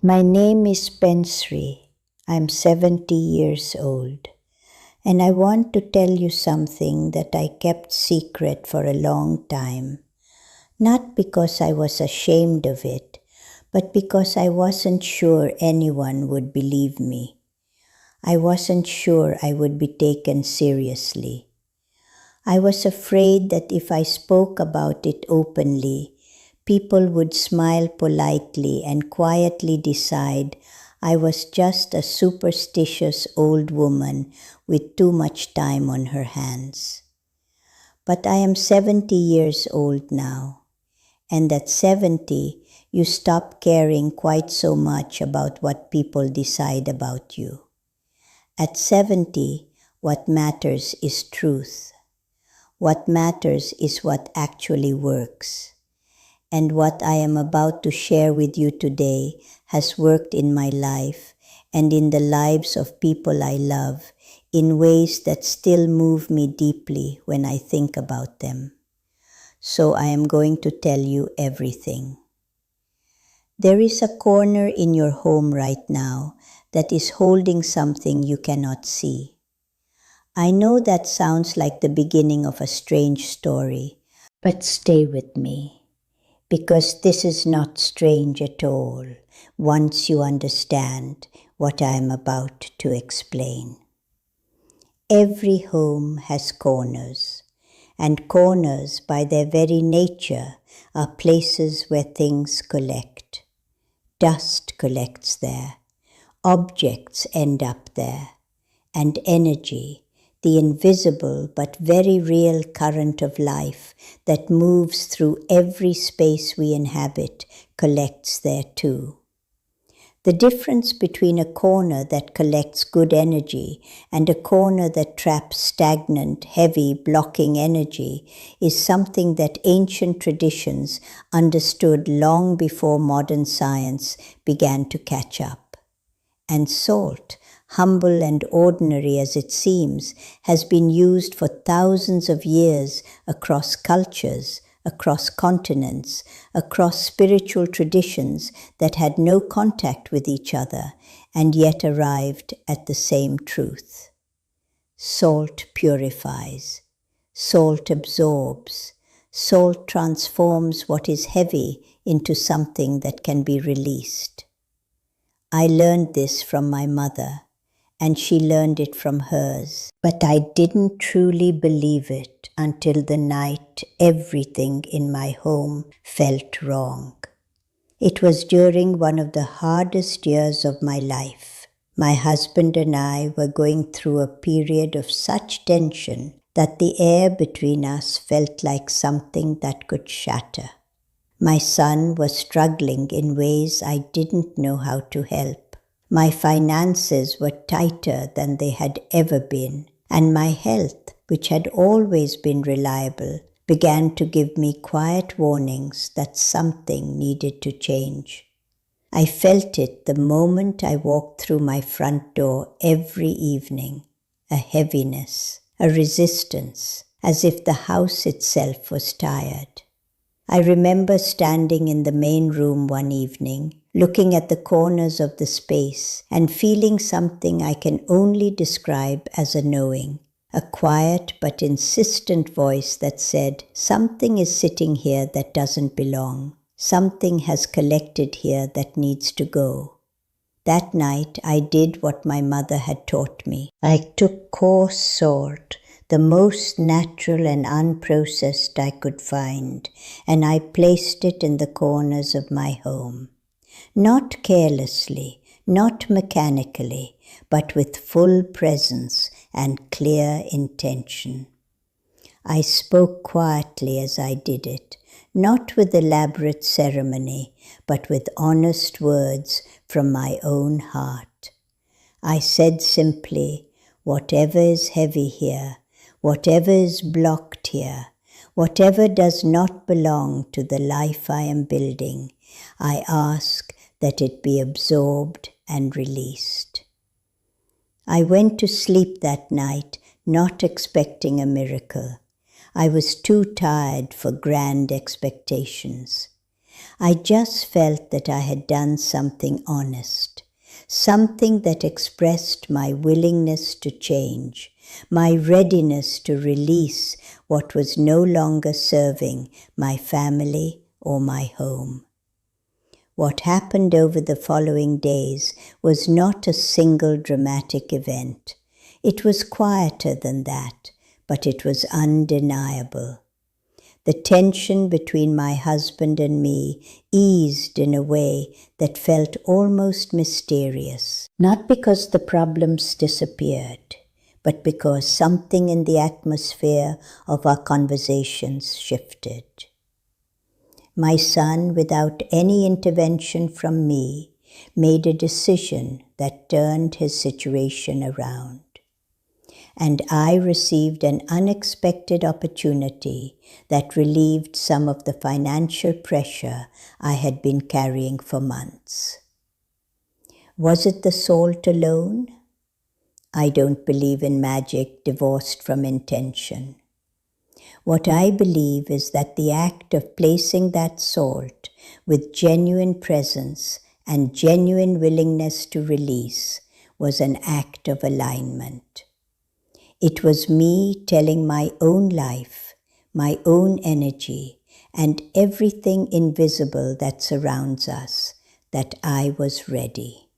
My name is Pensri. I'm 70 years old. And I want to tell you something that I kept secret for a long time. Not because I was ashamed of it, but because I wasn't sure anyone would believe me. I wasn't sure I would be taken seriously. I was afraid that if I spoke about it openly, people would smile politely and quietly decide I was just a superstitious old woman with too much time on her hands. But I am 70 years old now, and at 70, you stop caring quite so much about what people decide about you. At 70, what matters is truth. What matters is what actually works. And what I am about to share with you today has worked in my life and in the lives of people I love in ways that still move me deeply when I think about them. So I am going to tell you everything. There is a corner in your home right now that is holding something you cannot see. I know that sounds like the beginning of a strange story, but stay with me. Because this is not strange at all once you understand what I am about to explain. Every home has corners, and corners by their very nature are places where things collect. Dust collects there, objects end up there, and energy, the invisible but very real current of life that moves through every space we inhabit, collects there too. The difference between a corner that collects good energy and a corner that traps stagnant, heavy, blocking energy is something that ancient traditions understood long before modern science began to catch up. And salt, humble and ordinary as it seems, has been used for thousands of years across cultures, across continents, across spiritual traditions that had no contact with each other and yet arrived at the same truth. Salt purifies. Salt absorbs. Salt transforms what is heavy into something that can be released. I learned this from my mother, and she learned it from hers. But I didn't truly believe it until the night everything in my home felt wrong. It was during one of the hardest years of my life. My husband and I were going through a period of such tension that the air between us felt like something that could shatter. My son was struggling in ways I didn't know how to help. My finances were tighter than they had ever been, and my health, which had always been reliable, began to give me quiet warnings that something needed to change. I felt it the moment I walked through my front door every evening, a heaviness, a resistance, as if the house itself was tired. I remember standing in the main room one evening, looking at the corners of the space and feeling something I can only describe as a knowing, a quiet but insistent voice that said, something is sitting here that doesn't belong. Something has collected here that needs to go. That night I did what my mother had taught me. I took coarse salt, the most natural and unprocessed I could find, and I placed it in the corners of my home. Not carelessly, not mechanically, but with full presence and clear intention. I spoke quietly as I did it, not with elaborate ceremony, but with honest words from my own heart. I said simply, whatever is heavy here, whatever is blocked here, whatever does not belong to the life I am building, I ask that it be absorbed and released. I went to sleep that night not expecting a miracle. I was too tired for grand expectations. I just felt that I had done something honest, something that expressed my willingness to change, my readiness to release what was no longer serving my family or my home. What happened over the following days was not a single dramatic event. It was quieter than that, but it was undeniable. The tension between my husband and me eased in a way that felt almost mysterious. Not because the problems disappeared, but because something in the atmosphere of our conversations shifted. My son, without any intervention from me, made a decision that turned his situation around. And I received an unexpected opportunity that relieved some of the financial pressure I had been carrying for months. Was it the salt alone? I don't believe in magic divorced from intention. What I believe is that the act of placing that salt with genuine presence and genuine willingness to release was an act of alignment. It was me telling my own life, my own energy, and everything invisible that surrounds us that I was ready,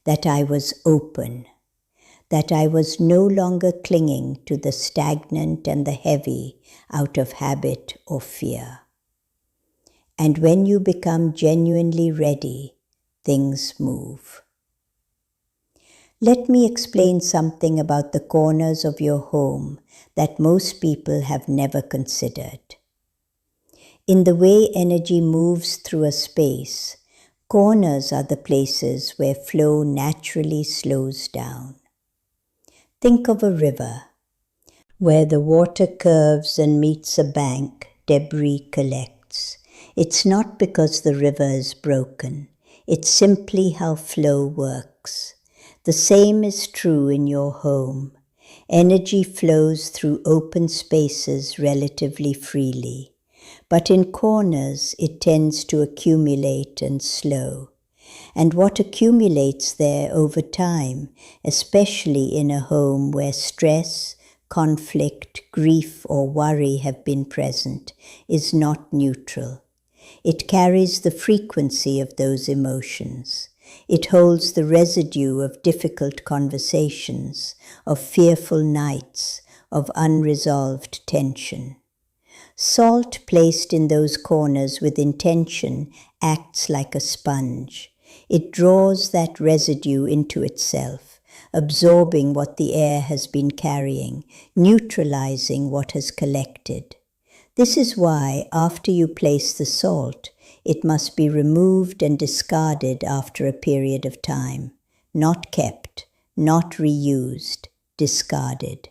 that I was open, that I was no longer clinging to the stagnant and the heavy out of habit or fear. And when you become genuinely ready, things move. Let me explain something about the corners of your home that most people have never considered. In the way energy moves through a space, corners are the places where flow naturally slows down. Think of a river. Where the water curves and meets a bank, debris collects. It's not because the river is broken. It's simply how flow works. The same is true in your home. Energy flows through open spaces relatively freely, but in corners it tends to accumulate and slow. And what accumulates there over time, especially in a home where stress, conflict, grief, or worry have been present, is not neutral. It carries the frequency of those emotions. It holds the residue of difficult conversations, of fearful nights, of unresolved tension. Salt placed in those corners with intention acts like a sponge. It draws that residue into itself, absorbing what the air has been carrying, neutralizing what has collected. This is why, after you place the salt, it must be removed and discarded after a period of time. Not kept, not reused, discarded.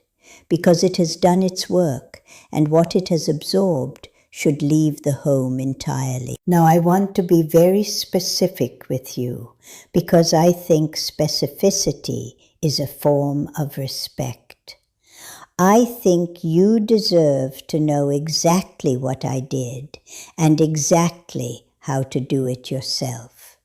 Because it has done its work, and what it has absorbed should leave the home entirely. Now I want to be very specific with you, because I think specificity is a form of respect. I think you deserve to know exactly what I did and exactly how to do it yourself.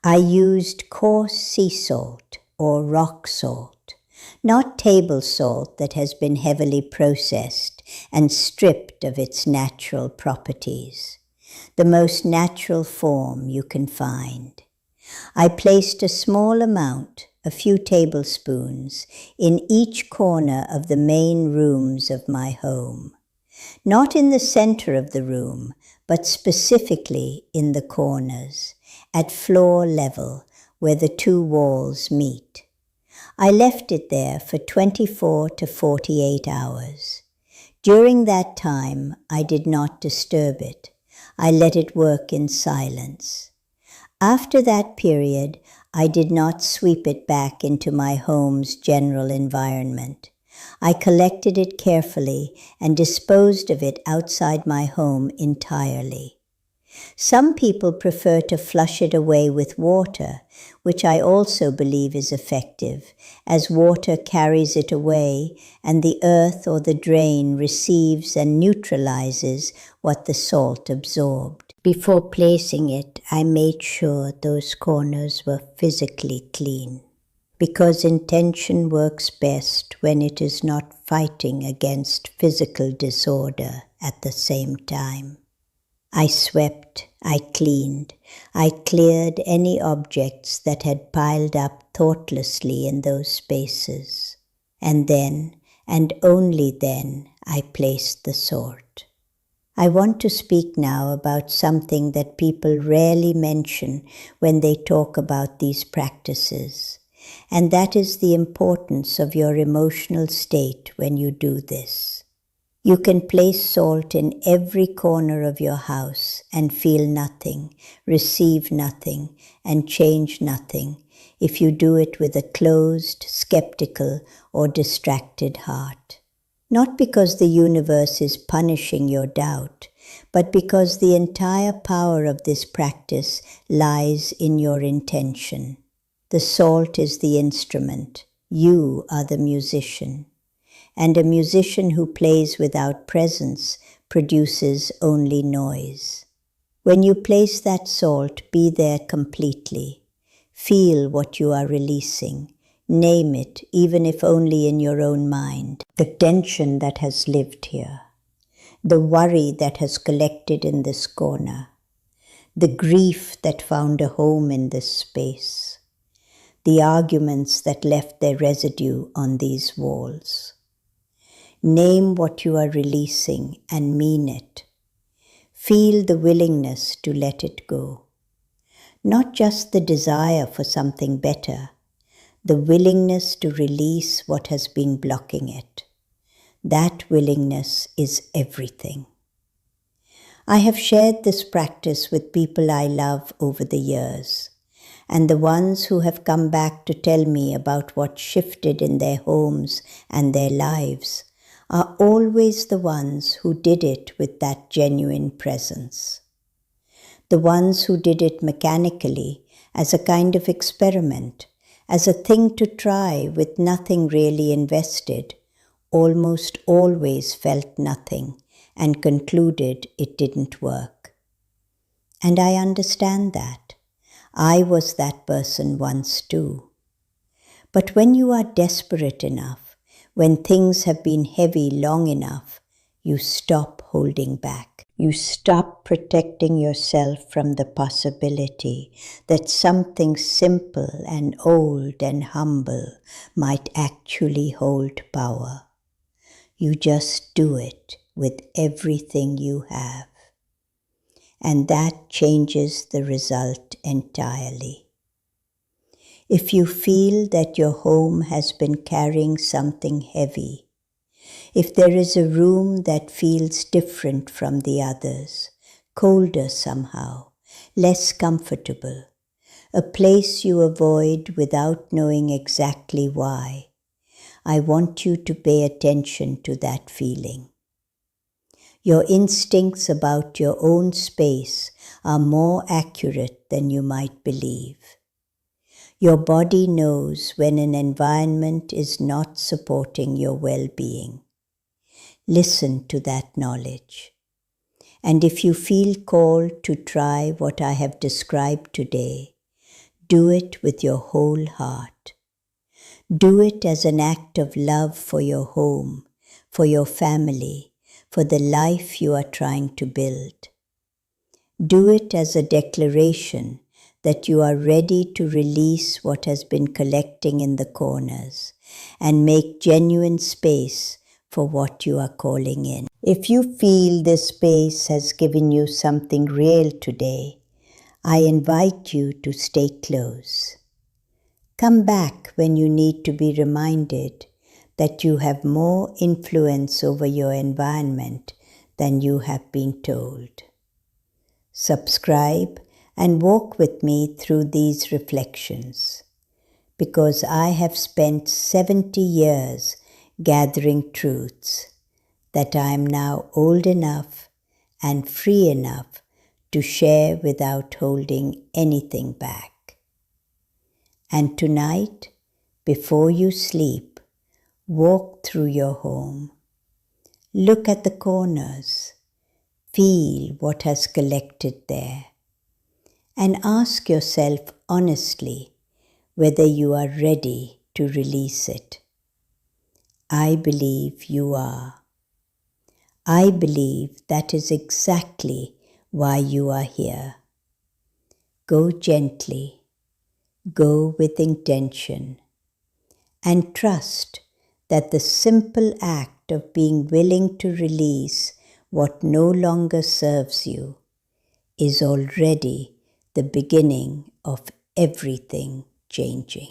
I used coarse sea salt or rock salt, not table salt that has been heavily processed and stripped of its natural properties, the most natural form you can find. I placed a small amount, a few tablespoons, in each corner of the main rooms of my home. Not in the center of the room, but specifically in the corners, at floor level, where the two walls meet. I left it there for 24 to 48 hours. During that time, I did not disturb it. I let it work in silence. After that period, I did not sweep it back into my home's general environment. I collected it carefully and disposed of it outside my home entirely. Some people prefer to flush it away with water, which I also believe is effective, as water carries it away and the earth or the drain receives and neutralizes what the salt absorbed. Before placing it, I made sure those corners were physically clean, because intention works best when it is not fighting against physical disorder at the same time. I swept, I cleaned, I cleared any objects that had piled up thoughtlessly in those spaces. And then, and only then, I placed the sword. I want to speak now about something that people rarely mention when they talk about these practices, and that is the importance of your emotional state when you do this. You can place salt in every corner of your house and feel nothing, receive nothing, and change nothing if you do it with a closed, skeptical, or distracted heart. Not because the universe is punishing your doubt, but because the entire power of this practice lies in your intention. The salt is the instrument. You are the musician. And a musician who plays without presence produces only noise. When you place that salt, be there completely. Feel what you are releasing. Name it, even if only in your own mind. The tension that has lived here. The worry that has collected in this corner. The grief that found a home in this space. The arguments that left their residue on these walls. Name what you are releasing and mean it. Feel the willingness to let it go. Not just the desire for something better, the willingness to release what has been blocking it. That willingness is everything. I have shared this practice with people I love over the years, and the ones who have come back to tell me about what shifted in their homes and their lives are always the ones who did it with that genuine presence. The ones who did it mechanically as a kind of experiment, as a thing to try with nothing really invested, almost always felt nothing and concluded it didn't work. And I understand that. I was that person once too. But when you are desperate enough, when things have been heavy long enough, you stop holding back. You stop protecting yourself from the possibility that something simple and old and humble might actually hold power. You just do it with everything you have. And that changes the result entirely. If you feel that your home has been carrying something heavy, if there is a room that feels different from the others, colder somehow, less comfortable, a place you avoid without knowing exactly why, I want you to pay attention to that feeling. Your instincts about your own space are more accurate than you might believe. Your body knows when an environment is not supporting your well-being. Listen to that knowledge. And if you feel called to try what I have described today, do it with your whole heart. Do it as an act of love for your home, for your family, for the life you are trying to build. Do it as a declaration that you are ready to release what has been collecting in the corners and make genuine space for what you are calling in. If you feel this space has given you something real today, I invite you to stay close. Come back when you need to be reminded that you have more influence over your environment than you have been told. Subscribe and walk with me through these reflections, because I have spent 70 years gathering truths that I am now old enough and free enough to share without holding anything back. And tonight, before you sleep, walk through your home. Look at the corners. Feel what has collected there and ask yourself honestly whether you are ready to release it. I believe you are. I believe that is exactly why you are here. Go gently, go with intention, and trust that the simple act of being willing to release what no longer serves you is already the beginning of everything changing.